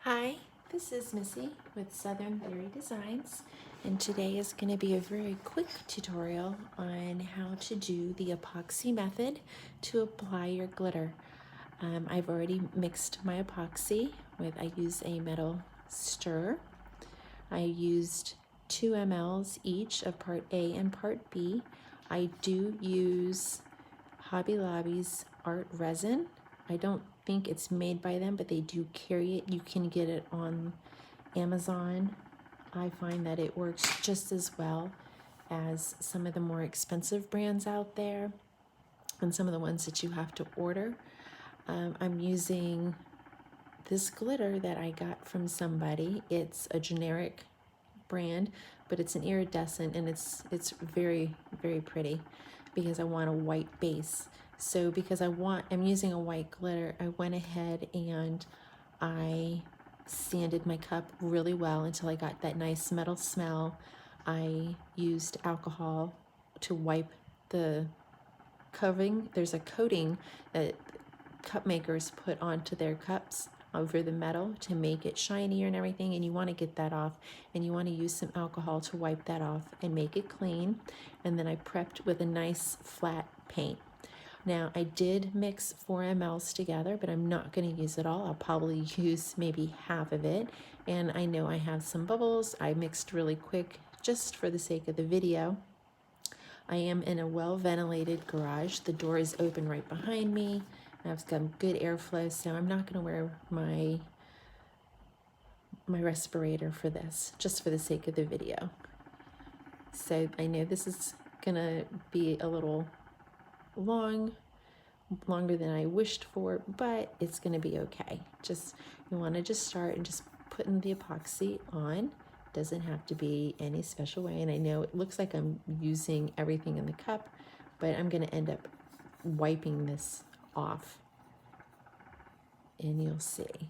Hi, this is Missy with Southern Theory Designs, and today is going to be a very quick tutorial on how to do the epoxy method to apply your glitter. I've already mixed my epoxy I use a metal stir. I used 2 mLs each of part A and part B. I do use Hobby Lobby's art resin. I don't think it's made by them, but they do carry it. You can get it on Amazon. I find that it works just as well as some of the more expensive brands out there and some of the ones that you have to order. I'm using this glitter that I got from somebody. It's a generic brand, but it's an iridescent, and it's very, very pretty because I want a white base. So because I'm using a white glitter, I went ahead and I sanded my cup really well until I got that nice metal smell. I used alcohol to wipe the covering. There's a coating that cup makers put onto their cups over the metal to make it shinier and everything, and you want to get that off, and you want to use some alcohol to wipe that off and make it clean. And then I prepped with a nice flat paint. Now I did mix 4 mLs together, but I'm not going to use it all. I'll probably use maybe half of it, and I know I have some bubbles. I mixed really quick just for the sake of the video. I am in a well-ventilated garage. The door is open right behind me. I've got good airflow, so I'm not going to wear my respirator for this, just for the sake of the video. So I know this is going to be a little longer than I wished for, but it's going to be okay. You want to just start and just putting the epoxy on. Doesn't have to be any special way, and I know it looks like I'm using everything in the cup, but I'm going to end up wiping this off, and you'll see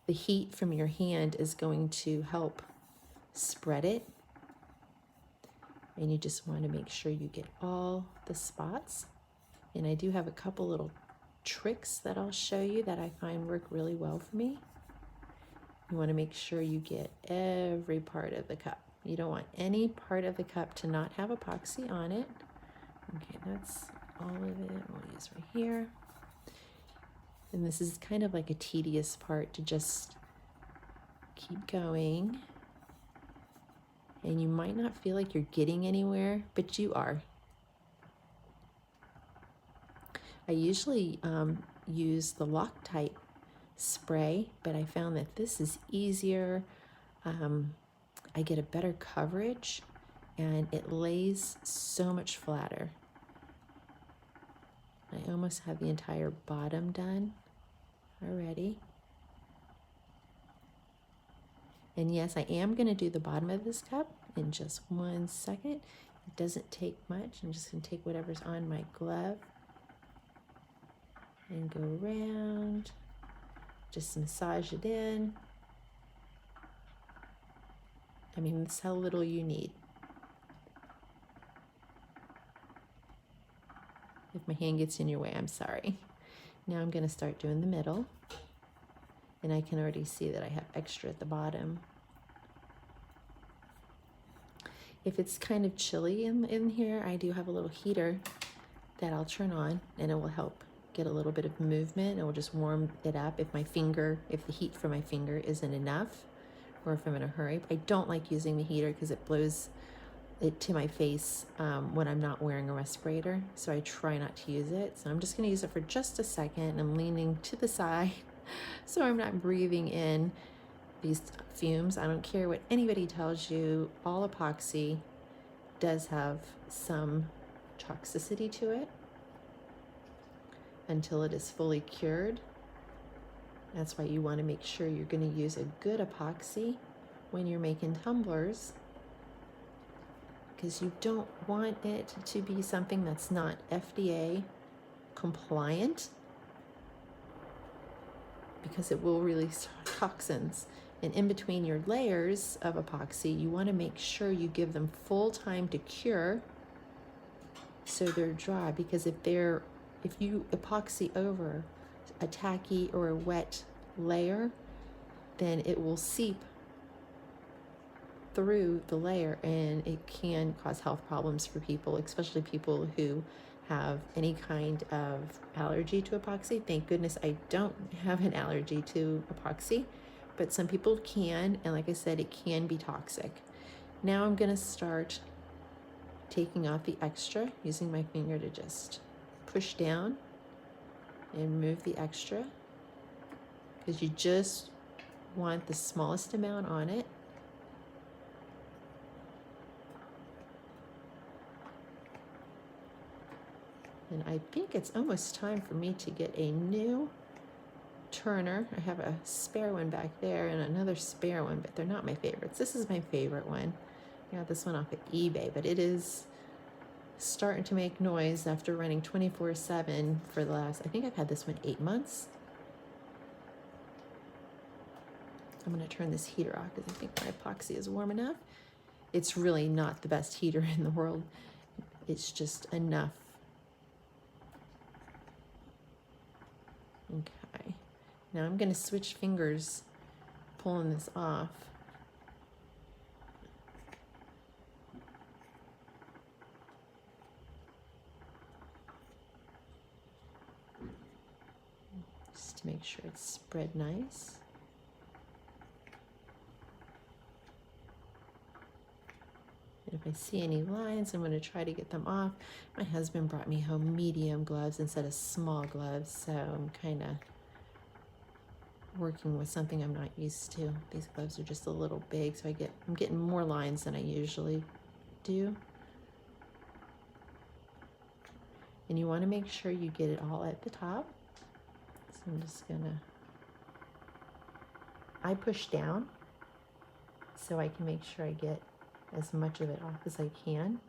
the heat from your hand is going to help spread it, and you just want to make sure you get all the spots. And I do have a couple little tricks that I'll show you that I find work really well for me. You want to make sure you get every part of the cup. You don't want any part of the cup to not have epoxy on it. Okay, that's all of it. We'll use right here. And this is kind of like a tedious part to just keep going. And you might not feel like you're getting anywhere, but you are. I usually use the Loctite spray, but I found that this is easier. I get a better coverage, and it lays so much flatter. I almost have the entire bottom done already. And yes, I am going to do the bottom of this cup in just 1 second. It doesn't take much. I'm just going to take whatever's on my glove and go around. Just massage it in. I mean, that's how little you need. If my hand gets in your way, I'm sorry. Now I'm going to start doing the middle. And I can already see that I have extra at the bottom. If it's kind of chilly in here, I do have a little heater that I'll turn on, and it will help get a little bit of movement. It will just warm it up if the heat from my finger isn't enough, or if I'm in a hurry. I don't like using the heater because it blows it to my face when I'm not wearing a respirator, so I try not to use it. So I'm just going to use it for just a second. I'm leaning to the side so I'm not breathing in these fumes. I don't care what anybody tells you, all epoxy does have some toxicity to it until it is fully cured. That's why you want to make sure you're going to use a good epoxy when you're making tumblers, because you don't want it to be something that's not FDA compliant, because it will release toxins. And in between your layers of epoxy, you want to make sure you give them full time to cure so they're dry, because if you epoxy over a tacky or a wet layer, then it will seep through the layer, and it can cause health problems for people, especially people who have any kind of allergy to epoxy. Thank goodness I don't have an allergy to epoxy, but some people can, and like I said, it can be toxic. Now I'm going to start taking off the extra, using my finger to just push down and remove the extra, because you just want the smallest amount on it. And I think it's almost time for me to get a new turner. I have a spare one back there and another spare one, but they're not my favorites. This is my favorite one. I got this one off of eBay, but it is starting to make noise after running 24/7 for the last, I think I've had this one 8 months. I'm gonna turn this heater off because I think my epoxy is warm enough. It's really not the best heater in the world. It's just enough. Okay, now I'm gonna switch fingers, pulling this off. Just to make sure it's spread nice. And if I see any lines, I'm going to try to get them off. My husband brought me home medium gloves instead of small gloves, so I'm kind of working with something I'm not used to. These gloves are just a little big, so I'm getting more lines than I usually do. And you want to make sure you get it all at the top. So I'm just gonna, I push down so I can make sure I get as much of it off as I can.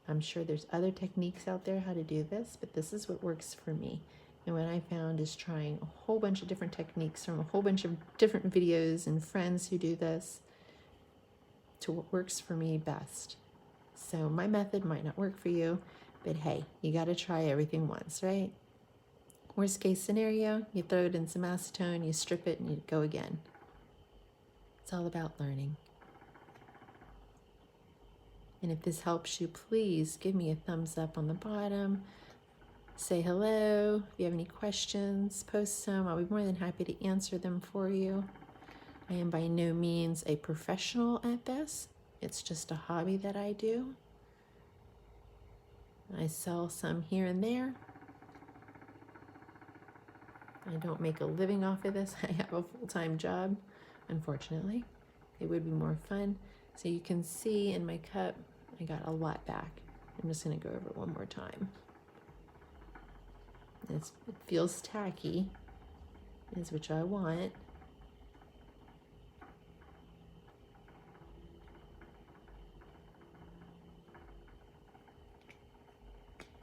I'm sure there's other techniques out there how to do this, but this is what works for me. And what I found is trying a whole bunch of different techniques from a whole bunch of different videos and friends who do this to what works for me best. So my method might not work for you, but hey, you got to try everything once, right? Worst case scenario, you throw it in some acetone, you strip it, and you go again. It's all about learning. And if this helps you, please give me a thumbs up on the bottom. Say hello. If you have any questions, post them. I'll be more than happy to answer them for you. I am by no means a professional at this. It's just a hobby that I do. I sell some here and there. I don't make a living off of this. I have a full-time job, unfortunately. It would be more fun. So you can see in my cup, I got a lot back. I'm just gonna go over it one more time. It feels tacky, is which I want.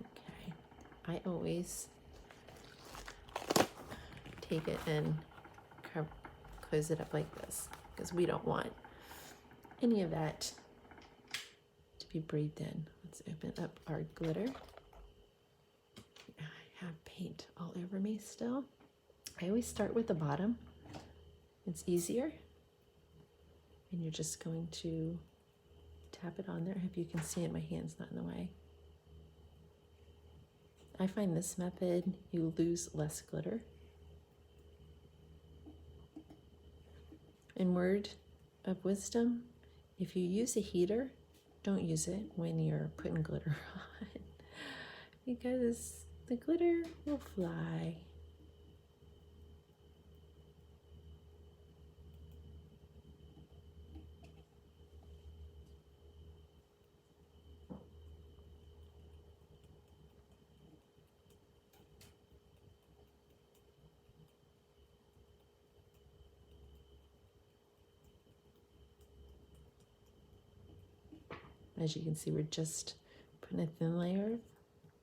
Okay, I always take it and close it up like this because we don't want any of that to be breathed in. Let's open up our glitter. I have paint all over me still. I always start with the bottom. It's easier. And you're just going to tap it on there. I hope you can see it. My hand's not in the way. I find this method, you lose less glitter. In word of wisdom, if you use a heater, don't use it when you're putting glitter on because the glitter will fly. As you can see, we're just putting a thin layer of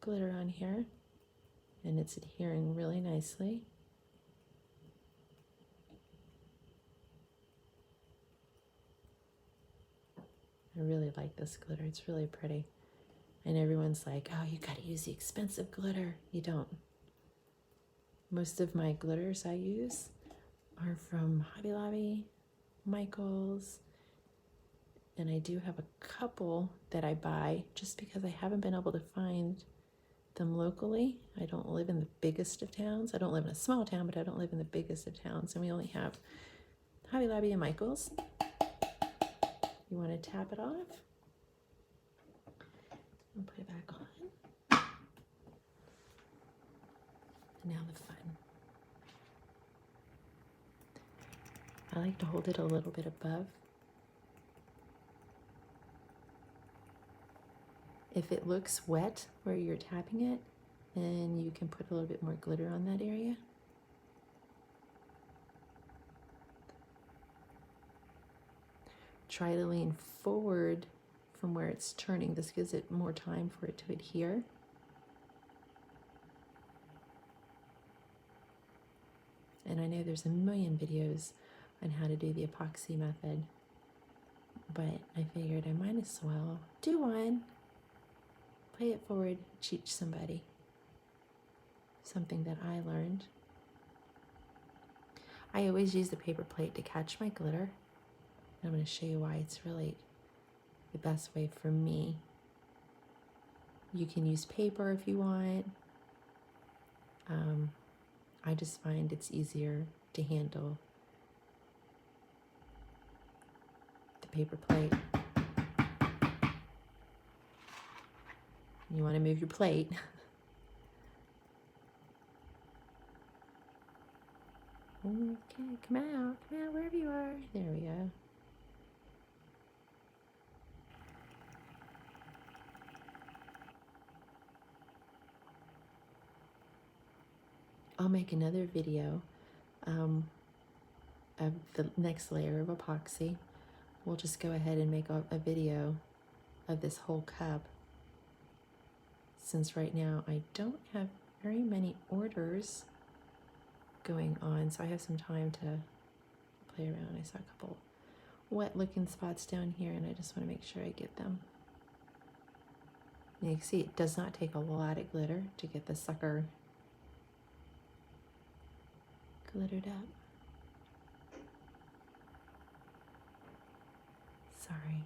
glitter on here, and it's adhering really nicely. I really like this glitter. It's really pretty. And everyone's like, oh, you gotta use the expensive glitter. You don't. Most of my glitters I use are from Hobby Lobby, Michael's, and I do have a couple that I buy just because I haven't been able to find them locally. I don't live in the biggest of towns. I don't live in a small town, but I don't live in the biggest of towns, and we only have Hobby Lobby and Michael's. You want to tap it off and put it back on. And now the fun. I like to hold it a little bit above. If it looks wet where you're tapping it, then you can put a little bit more glitter on that area. Try to lean forward from where it's turning. This gives it more time for it to adhere. And I know there's a million videos on how to do the epoxy method, but I figured I might as well do one. Play it forward, teach somebody something that I learned. I always use the paper plate to catch my glitter. I'm going to show you why it's really the best way for me. You can use paper if you want. I just find it's easier to handle the paper plate. You want to move your plate. Okay, come out, wherever you are. There we go. I'll make another video of the next layer of epoxy. We'll just go ahead and make a video of this whole cup, since right now I don't have very many orders going on, so I have some time to play around. I saw a couple wet looking spots down here, and I just want to make sure I get them. And you can see it does not take a lot of glitter to get the sucker glittered up. Sorry.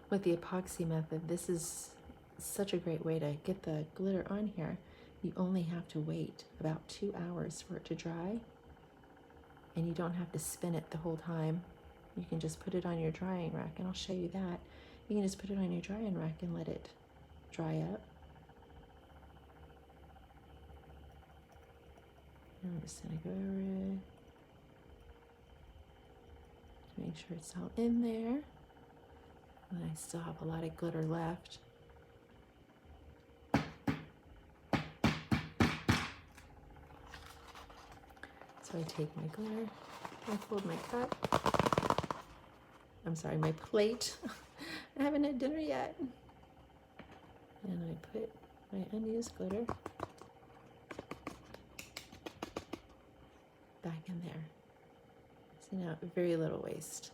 With the epoxy method, this is such a great way to get the glitter on here. You only have to wait about 2 hours for it to dry, and you don't have to spin it the whole time. You can just put it on your drying rack, and I'll show you that. You can just put it on your drying rack and let it dry up. And I'm just gonna go over it to make sure it's all in there. And I still have a lot of glitter left. So I take my glitter, I fold my cup. I'm sorry, my plate. I haven't had dinner yet. And I put my unused glitter back in there. So now very little waste.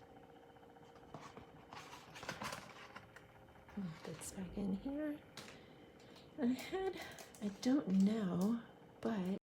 That's back in here. I don't know, but